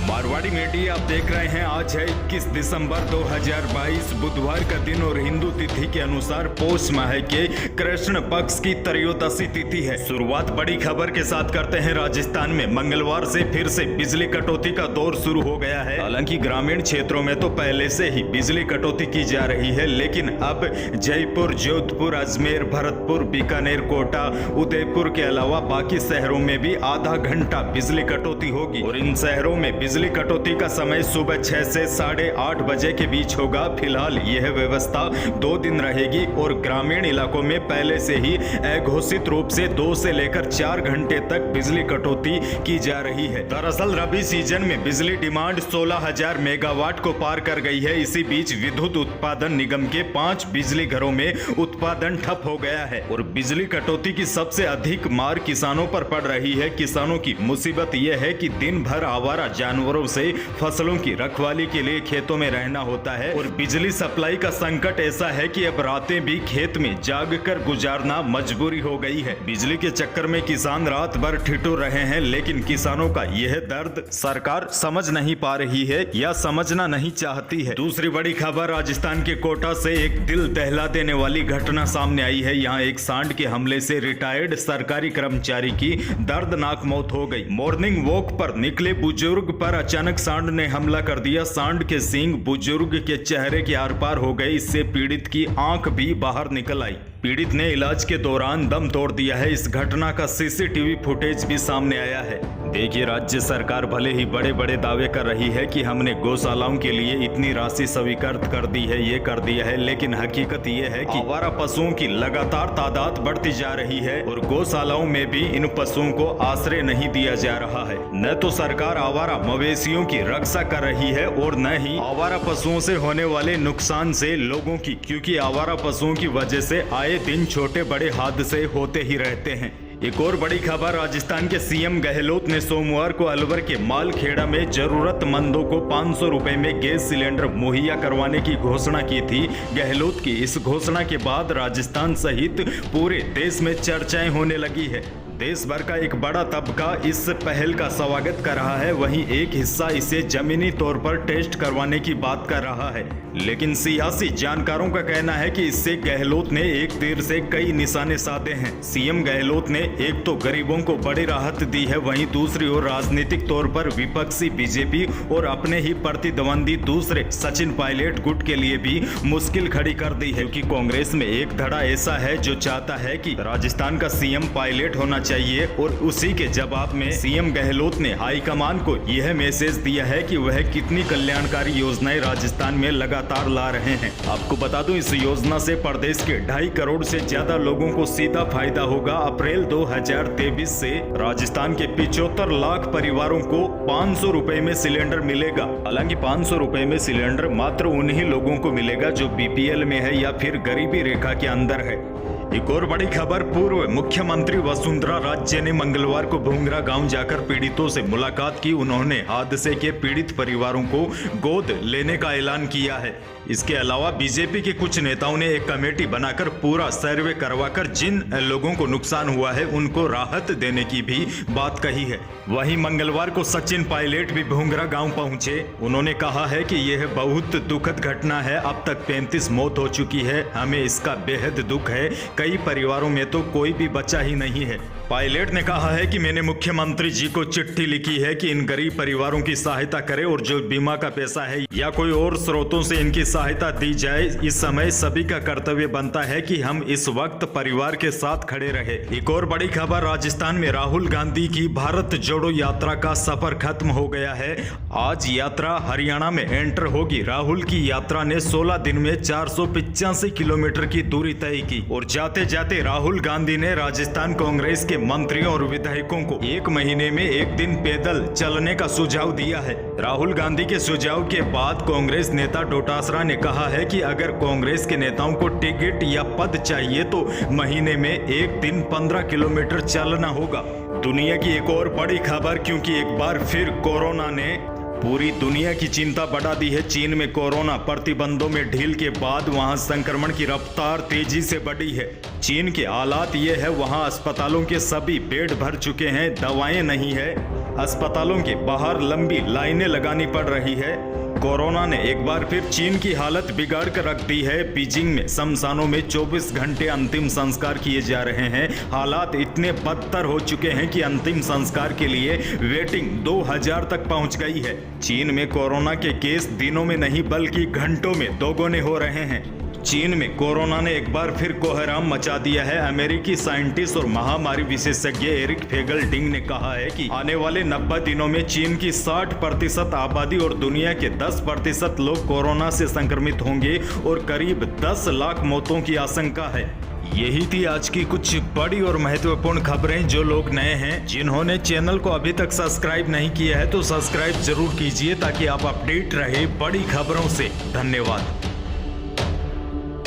Marwari media आप देख रहे हैं। आज है 21 दिसंबर 2022 बुधवार का दिन और हिंदू तिथि के अनुसार पौष माह के कृष्ण पक्ष की त्रयोदशी तिथि है। शुरुआत बड़ी खबर के साथ करते हैं। राजस्थान में मंगलवार से फिर से बिजली कटौती का दौर शुरू हो गया है। हालांकि ग्रामीण क्षेत्रों में तो पहले से ही बिजली कटौती की जा रही है, लेकिन अब जयपुर, जोधपुर, अजमेर, भरतपुर, बीकानेर, कोटा, उदयपुर के अलावा बाकी शहरों में भी आधा घंटा बिजली कटौती होगी और इन शहरों में बिजली कटौती का समय सुबह 6 से 8:30 बजे के बीच होगा। फिलहाल यह व्यवस्था 2 दिन रहेगी और ग्रामीण इलाकों में पहले से ही अघोषित रूप से 2 से लेकर 4 घंटे तक बिजली कटौती की जा रही है। दरअसल रबी सीजन में बिजली डिमांड 16,000 मेगावाट को पार कर गई है। इसी बीच विद्युत उत्पादन निगम के 5 बिजली घरों में उत्पादन ठप हो गया है और बिजली कटौती की सबसे अधिक मार किसानों पर पड़ रही है। किसानों की मुसीबत यह है कि दिन भर आवारा जानवरों से फसलों की रखवाली के लिए खेतों में रहना होता है और बिजली सप्लाई का संकट ऐसा है कि अब रातें भी खेत में जागकर गुजारना मजबूरी हो गई है। बिजली के चक्कर में किसान रात भर ठिठुर रहे हैं, लेकिन किसानों का यह दर्द सरकार समझ नहीं पा रही है या समझना नहीं चाहती है। दूसरी बड़ी खबर राजस्थान के कोटा से एक दिल दहला देने वाली घटना सामने आई है। यहाँ एक सांड के हमले से रिटायर्ड सरकारी कर्मचारी की दर्दनाक मौत हो गई। मॉर्निंग वॉक पर निकले बुजुर्ग पर अचानक सांड ने हमला कर दिया। सांड के सींग बुजुर्ग के चेहरे के आर पार हो गए। इससे पीड़ित की आंख भी बाहर निकल आई। पीड़ित ने इलाज के दौरान दम तोड़ दिया है। इस घटना का सीसीटीवी फुटेज भी सामने आया है। देखिए, राज्य सरकार भले ही बड़े बड़े दावे कर रही है कि हमने गौशालाओं के लिए इतनी राशि स्वीकृत कर दी है, ये कर दिया है, लेकिन हकीकत ये है कि आवारा पशुओं की लगातार तादाद बढ़ती जा रही है और गौशालाओं में भी इन पशुओं को आश्रय नहीं दिया जा रहा है। न तो सरकार आवारा मवेशियों की रक्षा कर रही है और न ही आवारा पशुओं से होने वाले नुकसान से लोगों की, क्योंकि आवारा पशुओं की वजह से आए दिन छोटे बड़े हादसे होते ही रहते हैं। एक और बड़ी खबर, राजस्थान के सीएम गहलोत ने सोमवार को अलवर के मालखेड़ा में जरूरतमंदों को 500 रुपए में गैस सिलेंडर मुहैया करवाने की घोषणा की थी। गहलोत की इस घोषणा के बाद राजस्थान सहित पूरे देश में चर्चाएं होने लगी है। देश भर का एक बड़ा तबका इस पहल का स्वागत कर रहा है, वहीं एक हिस्सा इसे जमीनी तौर पर टेस्ट करवाने की बात कर रहा है। लेकिन सियासी जानकारों का कहना है कि इससे गहलोत ने एक तीर से कई निशाने साधे हैं। सीएम गहलोत ने एक तो गरीबों को बड़ी राहत दी है, वहीं दूसरी ओर राजनीतिक तौर पर विपक्षी बीजेपी और अपने ही प्रतिद्वंदी दूसरे सचिन पायलट गुट के लिए भी मुश्किल खड़ी कर दी है, क्योंकि कांग्रेस में एक धड़ा ऐसा है जो चाहता है कि राजस्थान का सीएम पायलट होना चाहिए और उसी के जवाब में सीएम गहलोत ने हाईकमान को यह मैसेज दिया है कि वह कितनी कल्याणकारी योजनाएं राजस्थान में लगातार ला रहे हैं। आपको बता दूं, इस योजना से प्रदेश के 2.5 करोड़ से ज्यादा लोगों को सीधा फायदा होगा। अप्रैल 2023 से राजस्थान के 75 लाख परिवारों को 500 रुपए में सिलेंडर मिलेगा। हालांकि 500 रुपए में सिलेंडर मात्र उन्हीं लोगों को मिलेगा जो बीपीएल में है या फिर गरीबी रेखा के अंदर है। एक और बड़ी खबर, पूर्व मुख्यमंत्री वसुंधरा राजे ने मंगलवार को भूंगरा गांव जाकर पीड़ितों से मुलाकात की। उन्होंने हादसे के पीड़ित परिवारों को गोद लेने का ऐलान किया है। इसके अलावा बीजेपी के कुछ नेताओं ने एक कमेटी बनाकर पूरा सर्वे करवाकर जिन लोगों को नुकसान हुआ है उनको राहत देने की भी बात कही है। वहीं मंगलवार को सचिन पायलट भी भूंगरा गांव पहुंचे। उन्होंने कहा है कि यह बहुत दुखद घटना है। अब तक 35 मौत हो चुकी है। हमें इसका बेहद दुख है। कई परिवारों में तो कोई भी बचा ही नहीं है। पायलट ने कहा है कि मैंने मुख्यमंत्री जी को चिट्ठी लिखी है कि इन गरीब परिवारों की सहायता करें और जो बीमा का पैसा है या कोई और स्रोतों से इनकी सहायता दी जाए। इस समय सभी का कर्तव्य बनता है कि हम इस वक्त परिवार के साथ खड़े रहे। एक और बड़ी खबर, राजस्थान में राहुल गांधी की भारत जोड़ो यात्रा का सफर खत्म हो गया है। आज यात्रा हरियाणा में एंटर होगी। राहुल की यात्रा ने 16 दिन में 485 किलोमीटर की दूरी तय की और जाते जाते राहुल गांधी ने राजस्थान कांग्रेस के मंत्रियों और विधायकों को 1 महीने में 1 दिन पैदल चलने का सुझाव दिया है। राहुल गांधी के सुझाव के बाद कांग्रेस नेता डोटासरा ने कहा है कि अगर कांग्रेस के नेताओं को टिकट या पद चाहिए तो महीने में 1 दिन 15 किलोमीटर चलना होगा। दुनिया की एक और बड़ी खबर, क्योंकि एक बार फिर कोरोना ने पूरी दुनिया की चिंता बढ़ा दी है। चीन में कोरोना प्रतिबंधों में ढील के बाद वहां संक्रमण की रफ्तार तेजी से बढ़ी है। चीन के हालात ये है, वहां अस्पतालों के सभी बेड भर चुके हैं, दवाएं नहीं है। अस्पतालों के बाहर लंबी लाइनें लगानी पड़ रही है। कोरोना ने एक बार फिर चीन की हालत बिगाड़ कर रख दी है। बीजिंग में शमशानों में 24 घंटे अंतिम संस्कार किए जा रहे हैं। हालात इतने बदतर हो चुके हैं कि अंतिम संस्कार के लिए वेटिंग 2000 तक पहुंच गई है। चीन में कोरोना के केस दिनों में नहीं बल्कि घंटों में दोगुने हो रहे हैं। चीन में कोरोना ने एक बार फिर कोहराम मचा दिया है। अमेरिकी साइंटिस्ट और महामारी विशेषज्ञ एरिक फेगलडिंग ने कहा है कि आने वाले 90 दिनों में चीन की 60% आबादी और दुनिया के 10% लोग कोरोना से संक्रमित होंगे और करीब 10 लाख मौतों की आशंका है। यही थी आज की कुछ बड़ी और महत्वपूर्ण खबरें। जो लोग नए हैं, जिन्होंने चैनल को अभी तक सब्सक्राइब नहीं किया है तो सब्सक्राइब जरूर कीजिए ताकि आप अपडेट रहे बड़ी खबरों से। धन्यवाद।